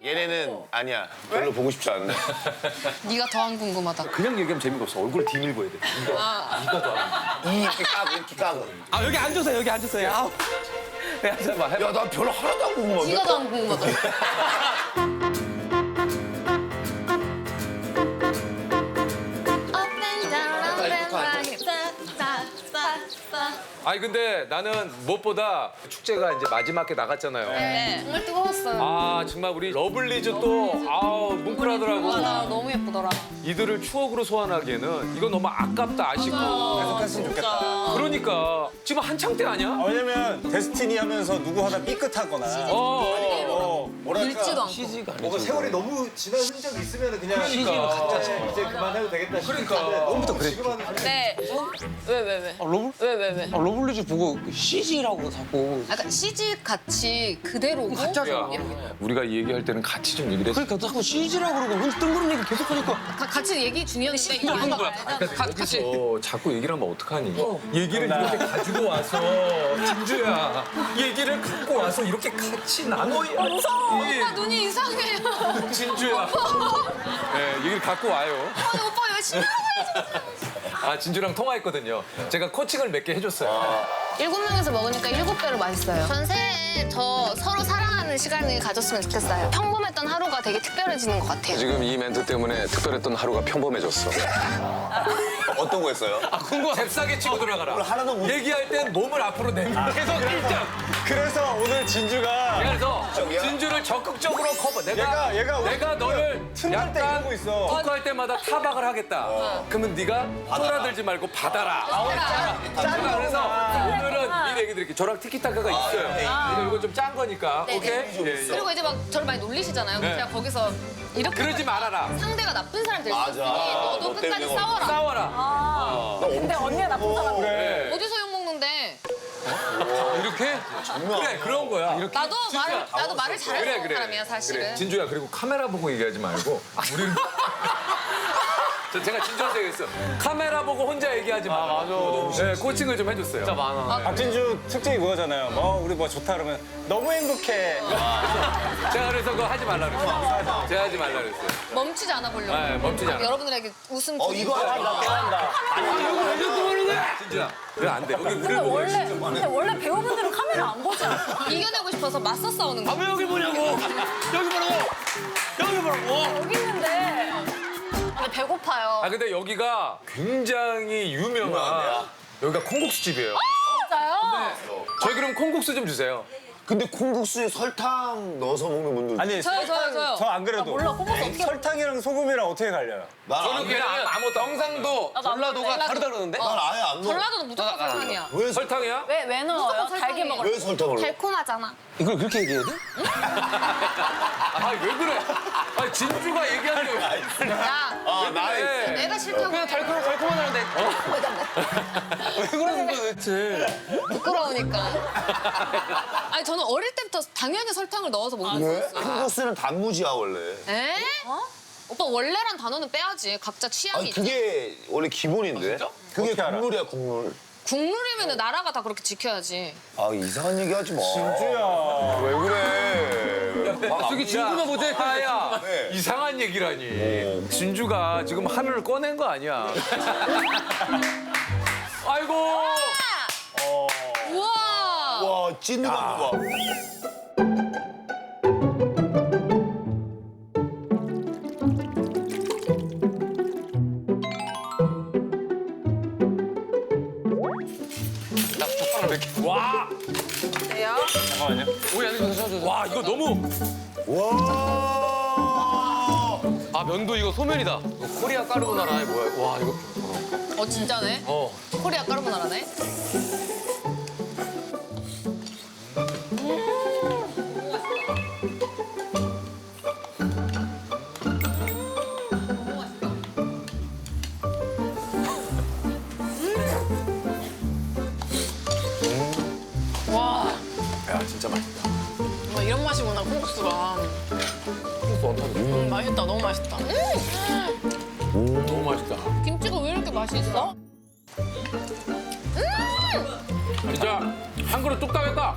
얘네는 아니야. 별로 보고 싶지 않네. 네가 더 안 궁금하다. 그냥 얘기하면 재미가 없어. 얼굴 뒤밀고 해야 돼. 이렇게 까고 이렇게 까고. 아 여기 앉으세요. 여기 앉으세요. 아우. 야, 잠깐만 해봐. 야, 나 별로 하나도 안 궁금한데. 네가 더 안 궁금하다. 아니 근데 나는 무엇보다 축제가 이제 마지막에 나갔잖아요. 네, 정말 뜨거웠어요. 아 정말 우리 러블리즈 또 아우 뭉클하더라고. 나 너무 예쁘더라. 이들을 추억으로 소환하기에는 이건 너무 아깝다 아쉽고. 했으면 좋겠다. 그러니까 지금 한창 때 아니야? 왜냐면 데스티니 하면서 누구 하나 삐끗하거나 늙지도 않고. CG가 아니지. 뭔가 세월이 너무 지난 흔적이 있으면 그냥 CG는 가짜 이제 그만해도 되겠다 그러니까. 너무부터 지금 하는 네. 왜? 왜? 러블리즈 보고 CG라고 자꾸. 약간 CG 같이 그대로고. 야, 우리가 얘기할 때는 같이 좀 얘기를 했어. 그러니까 자꾸 CG라고 그러고 혼자 뜬구름 얘기 계속 하니까. 같이 얘기 중요한데 이거 하는 거야. 같이. 자꾸 얘기를 하면 어떡하니? 얘기를 이렇게 가지고 와서 진주야 얘기를 갖고 와서 이렇게 같이 나눠야 무서워. 오빠 눈이 이상해요. 진주야 네, 얘기를 갖고 와요. 오빠 열심히 하고 아 진주랑 통화했거든요. 제가 코칭을 몇 개 해줬어요. 7명이서 먹으니까 7배로 맛있어요. 전 새해에 저 서로 사랑하는 시간을 가졌으면 좋겠어요. 평범했던 하루가 되게 특별해지는 것 같아요. 지금 이 멘트 때문에 특별했던 하루가 평범해졌어. 어떤 거 했어요? 궁금. 잽싸게 치고 들어가라. 하나도 못. 얘기할 땐 몸을 앞으로 내. 계속 일장. 그래서 오늘 진주가 그래서 저기요? 진주를 적극적으로 커버. 얘가 내가 너를 틈날 때 약간 이러고 있어. 토크할 때마다 타박을 하겠다. 그러면 네가 쫄아들지 말고 받아라. 짠 그래서 오늘은 이 얘기 드릴게요. 저랑 티키타카가 있어요. 근데 이거 좀 짠 거니까. 네네. 오케이? 예, 예. 그리고 이제 막 저를 많이 놀리시잖아요. 그럼 네. 제가 거기서 이렇게 그러지 말아라. 상대가 나쁜 사람이 될 수 맞아. 있으니 너도 너 끝까지 때문에 싸워라. 싸워라. 근데 언니가 나쁜 사람. 그래. 어디서 욕먹는데 이렇게? 그래, 그런 거야. 나도 말을 잘하는 사람이야 사실은. 그래. 진주야, 그리고 카메라 보고 얘기하지 말고 우리는 제가 진주한테 얘기했어. 카메라 보고 혼자 얘기하지 마. 맞아. 네, 코칭을 좀 해줬어요. 진짜 많아. 박진주 특징이 그거잖아요. 우리 뭐 좋다 그러면 너무 행복해. 제가 그래서 그거 하지 말라 그랬어요. 제가 하지 말라 그랬어요. 멈추지 않아 보려고. 네, 멈추지 않아. 여러분들에게 웃음 이거 드리고. 한다. 진주야, 왜 안 돼? 여기 근데 원래 배우분들은 카메라 안 보잖아. 이겨내고 싶어서 맞서 싸우는 거. 여기 보냐고! 여기 보라고! 여기 보라고! 여기 있는데. 근데 배고파요. 아, 근데 여기가 굉장히 유명한 여기가 콩국수 집이에요. 진짜요? 저희 그럼 콩국수 좀 주세요. 근데 콩국수에 설탕 넣어서 먹는 분들. 아니 저요. 저 안 그래도 몰라, 콩국수 어떻게 설탕이랑 소금이랑 어떻게 갈려요? 난 그냥 아무것도 경상도 전라도가 다르다 그러는데? 난 아예 안 넣어. 전라도는 무조건 설탕이야. 왜, 설탕이야? 왜 넣어요? 달게 먹을 왜 설탕을 넣어? 달콤하잖아. 이걸 그렇게 얘기해야 돼? 아, 왜 그래? 아, 진주가 얘기하는 거. 야, 나의. 내가 싫다고. 그냥 달콤하다는데. 왜 그러는 거야 대체? 부끄러우니까. 아니 저는 어릴 때부터 당연히 설탕을 넣어서 먹는 왜? 거였어요. 콩국수는 단무지야 원래. 에? 오빠 원래란 단어는 빼야지. 각자 취향이 아니 있지. 그게 원래 기본인데. 그게 어떻게 알아? 국물이야 국물. 국물이면 나라가 다 그렇게 지켜야지. 아 이상한 얘기 하지 마. 진주야. 왜 그래? 저기 진주가 모자이크 아야. 네. 이상한 얘기라니. 진주가 지금 하늘을 꺼낸 거 아니야. 아이고. 우와. 와 찐득한 거 봐. 와. 잠깐만요. 와, 이거 너무. 와. 아 면도 이거 소면이다. 이거 코리아 까르보나라에 뭐야? 와 이거. 진짜네. 어. 코리아 까르보나라네. 야 진짜 맛있다. 이런 맛이구나 콩국수가. 맛있다. 너무 맛있다. 너무 맛있다. 김치가 왜 이렇게 맛이 있어? 진짜 한 그릇 뚝딱 했다.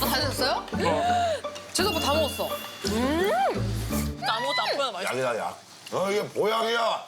다 드셨어요? 제가 뭐 다 먹었어. 약이다, 약. 이게 보약이야.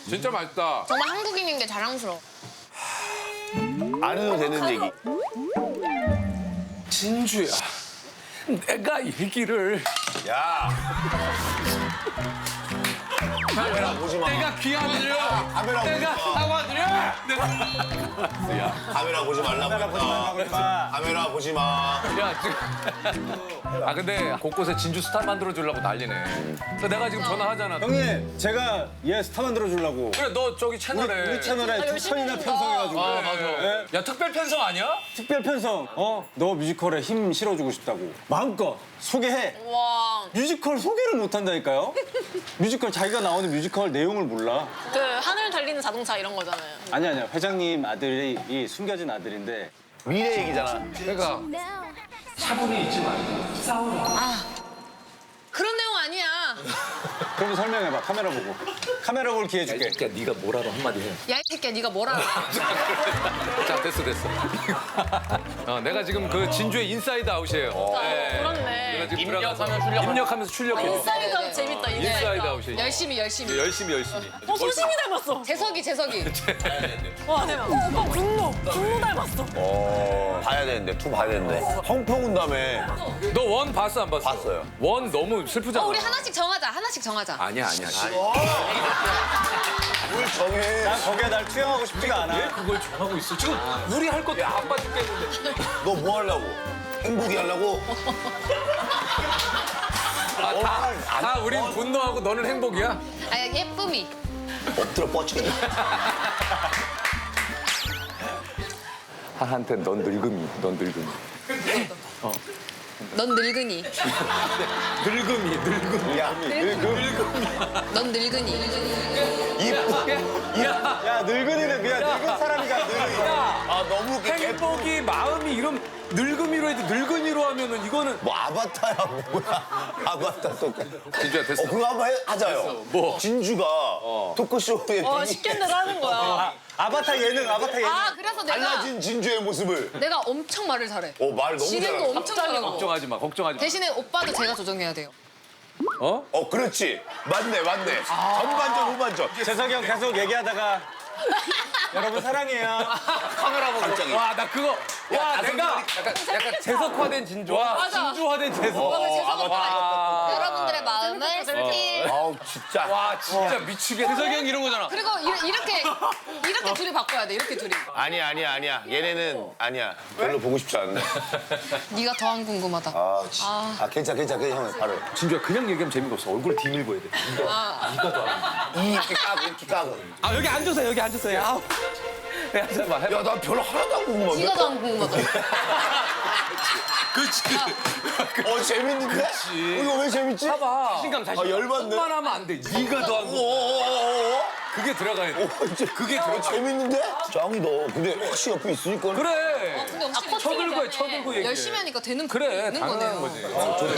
진짜 맛있다. 정말 한국인인 게 자랑스러워. 안 해도 되는 얘기. 진주야. 내가 이 길을 야. 카메라 보지 마. 내가 귀하들여. 카메라 보지 내가 마. 사과드려. 카메라 보지 말라고 했다. 카메라 보지 마. 야, 지금. 아, 근데 곳곳에 진주 스타 만들어 주려고 난리네. 그래서 내가 지금 전화하잖아. 형님, 제가 얘 스타 만들어 주려고 그래, 너 저기 채널에. 우리 채널에 두 열심히 편이나 했다. 편성해가지고. 아, 맞아. 네. 야, 특별 편성 아니야? 특별 편성. 너 뮤지컬에 힘 실어주고 싶다고. 마음껏 소개해. 와. 뮤지컬 소개를 못 한다니까요? 뮤지컬 자기가 나오는 뮤지컬 내용을 몰라. 그 하늘 달리는 자동차 이런 거잖아요. 아니야. 회장님 아들이 이 숨겨진 아들인데 미래 얘기잖아. 그러니까 그런 내용 아니야. 그럼 설명해봐. 카메라 보고. 카메라 볼 기회 줄게. 야, 네가 뭐라도 한마디 해. 야, 이 새끼야, 네가 뭘 알아. 자, 됐어. 내가 지금 그 진주의 인사이드 아웃이에요. 네. 그렇네. 내가 지금 입력하면서 출력해. 인사이드 재밌다. 인사이드 아웃이에요. 열심히. 열심히. 소심이 닮았어. 재석이. 와 대박. 오빠 분노 닮았어. 봐야 되는데, 투 봐야 되는데. 펑펑 다음에 너 원 봤어, 안 봤어? 봤어요. 원 너무 슬프잖아. 우리 하나씩 정하자. 아니야. 뭘 정해. 난 거기에 날 투영하고 싶지가 않아. 그걸 정하고 있어. 지금 우리 할 것도 아빠 죽겠는데. 너 뭐 하려고? 행복이 하려고? 다 우린 분노하고 너는 행복이야? 아, 예쁨이. 엎드려 뻗쳐. 한테 넌 늙음이. 넌 늙은이. 야, 넌 늙은이. 야, 늙은이는 그냥 늙은 사람이가 늙은이. 아, 너무 웃겨. 행복이 마음이 이런 늙음이로 해도 늙은이로 하면은 이거는 뭐 아바타야 뭐야? 아바타 똑같아. 진주야 됐어. 그거 한번 하자요. 뭐? 진주가 토크쇼에 시킨 대로 하는 거야. 아바타 예능. 아, 그래서 내가 달라진 진주의 모습을. 내가 엄청 말을 잘해. 말 너무 진행도 잘한다. 엄청 잘하고. 걱정하지 마. 대신에 오빠도 제가 조정해야 돼요. 그렇지. 맞네. 전반전, 후반전. 재석이 형 계속 얘기하다가 여러분 사랑해요. 카메라 보고. 갑자기. 와, 나 그거. 와, 내가 약간 재석화된 진주. 진주화된 재석. 여러분들의 마음을 스킬. 아우, 진짜. 와, 진짜 미치겠다. 재석이 형 이런 거잖아. 그리고 이렇게 둘이 바꿔야 돼. 이렇게 둘이. 아니야. 얘네는 아니야. 별로 보고 싶지 않네. 네가 더 안 궁금하다. 괜찮아, 형, 바로. 진주야 그냥 얘기하면 재미가 없어. 얼굴 디밀고 해야 돼. 이렇게 까고. 아, 여기 앉으세요. 여기 앉으세요. 아우. 야, 잠깐만. 해봐. 야, 나 별로 하나도 안 궁금한데? 네가 더 안 궁금하다. 그렇지. 재밌는데? 이거 왜 재밌지? 봐봐. 자신감. 열받네. 만 하면 안 돼. 네가 더 하고. 그게 들어가야 돼. 그게 들어가. 재밌는데? 짱이다. 근데 확실히 옆에 있으니까. 그래. 근데 엄청 쳐들고 얘기해. 열심히 하니까 되는 그래, 있는 당연한 거네요. 거지.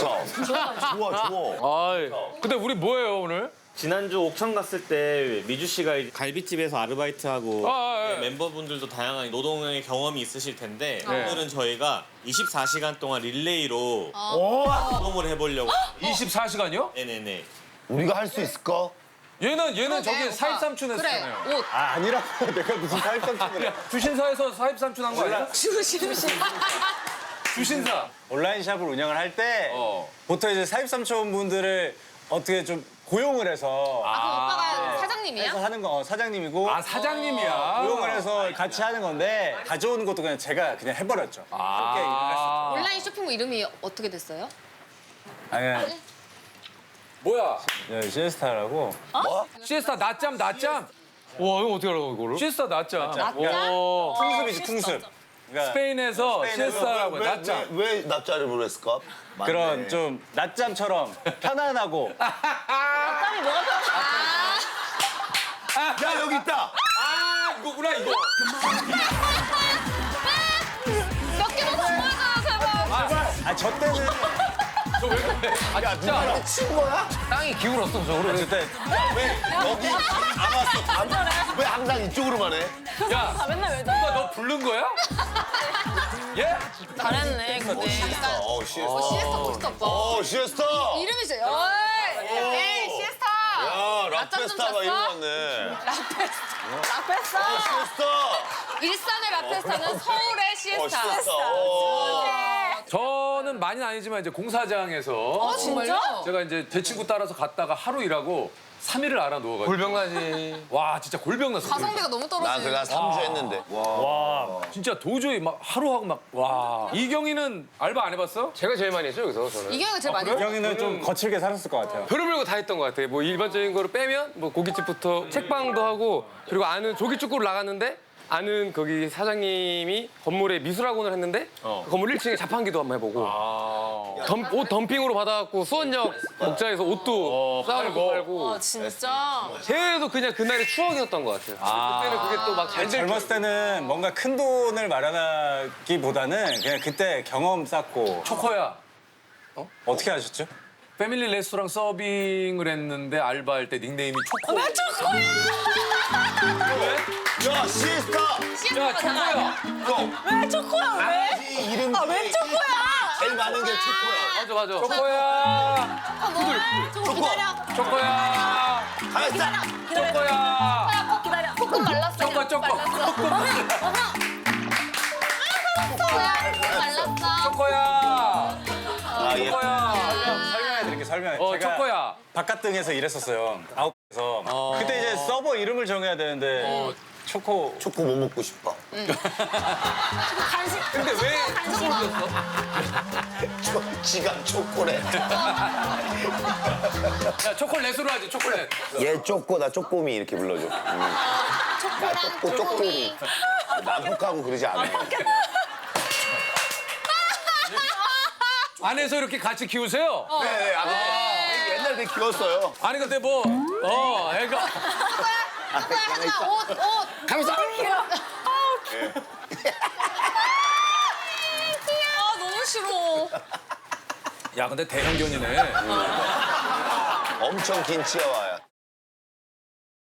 좋다. 좋아. 아이. 근데 우리 뭐예요, 오늘? 지난주 옥천 갔을 때 미주 씨가 이제 갈비집에서 아르바이트하고 예. 멤버분들도 다양한 노동의 경험이 있으실 텐데 네. 오늘은 저희가 24시간 동안 릴레이로 녹음을 해보려고 24시간이요? 네네네 우리가 할 수 있을까? 얘는 저기 오빠. 사입삼촌 그래, 했잖아요. 옷. 아니라고. 내가 무슨 사입삼촌을 해. 주신사에서 사입삼촌 한 거 아니야? 주신사. 온라인 샵을 운영을 할 때 보통 이제 사입삼촌 분들을 어떻게 좀 고용을 해서 그 오빠가 사장님이야? 해서 하는 거 사장님이고 아, 사장님이야. 고용을 해서 같이 하는 건데 가져오는 것도 그냥 제가 그냥 해버렸죠. 함께 일을 했었죠. 온라인 쇼핑몰 이름이 어떻게 됐어요? 아니, 뭐야? 시에스타라고. 시에스타 낮잠. 와, 이거 어떻게 알아, 이거를? 시에스타 낮잠. 오. 풍습이지 풍습. 그러니까 스페인에서 시에스타라고 해, 낮잠. 왜 낮자를 했을까? 그런 좀 낮잠처럼 편안하고 땀이 뭐가 야, 여기 있다. 아, 이거구나, 이거. 몇 개만 더 보여줘요, 제발. 저 때는 저왜 그래? 아, 진짜. 친 거야? 땅이 기울었어, 저거를. 그때 왜 여기 안 왔어? 왜 항상 이쪽으로만 해? 야, 다 맨날 왜 오빠 너 부른 거야? 예? 잘했네 근데. 시에스타. 시에스타 멋있다, 오빠. 시에스타. 이름이 진짜. 낮잠 좀 라페스타 막 이런 거 잤어? 같네. 라페스타. 시스터. 일산의 라페스타는 서울의 시에스타. 저는 많이는 아니지만 이제 공사장에서 진짜? 제가 이제 제 친구 따라서 갔다가 하루 일하고 3일을 알아 누워가지고 골병나지. 와 진짜 골병 났어. 가성비가 너무 나 떨어지네. 그가 3주 했는데. 진짜 도저히 막 하루하고 막 와. 이경이는 알바 안 해봤어? 제가 제일 많이 했죠 여기서 저는. 이경이가 제일 많이 형이는 좀 거칠게 살았을 것 같아요. 별의별 거 다 했던 것 같아요. 뭐 일반적인 거를 빼면 뭐 고깃집부터 책방도 하고 그리고 아는 조기축구를 나갔는데 아는 거기 사장님이 건물에 미술학원을 했는데 건물 1층에 자판기도 한번 해보고 옷 덤핑으로 받아갖고 수원역 목장에서 옷도 싸우고 팔고 진짜. 계속 그냥 그날의 추억이었던 것 같아요. 그때는 그게 또 막 잘 될 줄 젊었을 때는 뭔가 큰 돈을 마련하기보다는 그냥 그때 경험 쌓고 초코야. 어떻게 하셨죠? 패밀리 레스토랑 서빙을 했는데 알바할 때 닉네임이 초코. 왜 초코야? 야, 시스터. 야 초코야. 왜 초코야? 왜? 이 이름 왜 초코야? 제일 많은 게 초코야. 맞아. 초코야. 초코 기다려. 초코야. 가만있어. 초코야. 기다려. 조금 말랐어. 초코 초코. 말랐어. 초코야. 아, 예. 초코야. 설명해드릴게요. 제가 초코야. 바깥등에서 일했었어요. 아웃에서. 그때 이제 서버 이름을 정해야 되는데 초코. 초코 뭐 먹고 싶어? 간식. 근데 왜 초코를 줬어? 지갑 초콜릿. 야 초콜릿으로 하지 초콜릿. 얘 쪼꼬, 나 쪼꼬미 이렇게 불러줘. 초코랑 쪼꼬, 쪼꼬미. 쪼꼬미. 난폭하고 그러지 않아. 안에서 이렇게 같이 키우세요? 네, 옛날에 되게 귀여웠어요. 아니 근데 뭐 애가 옷. 가만있어. 아 너무 싫어. 야 근데 대형견이네. 엄청 긴 치아와야.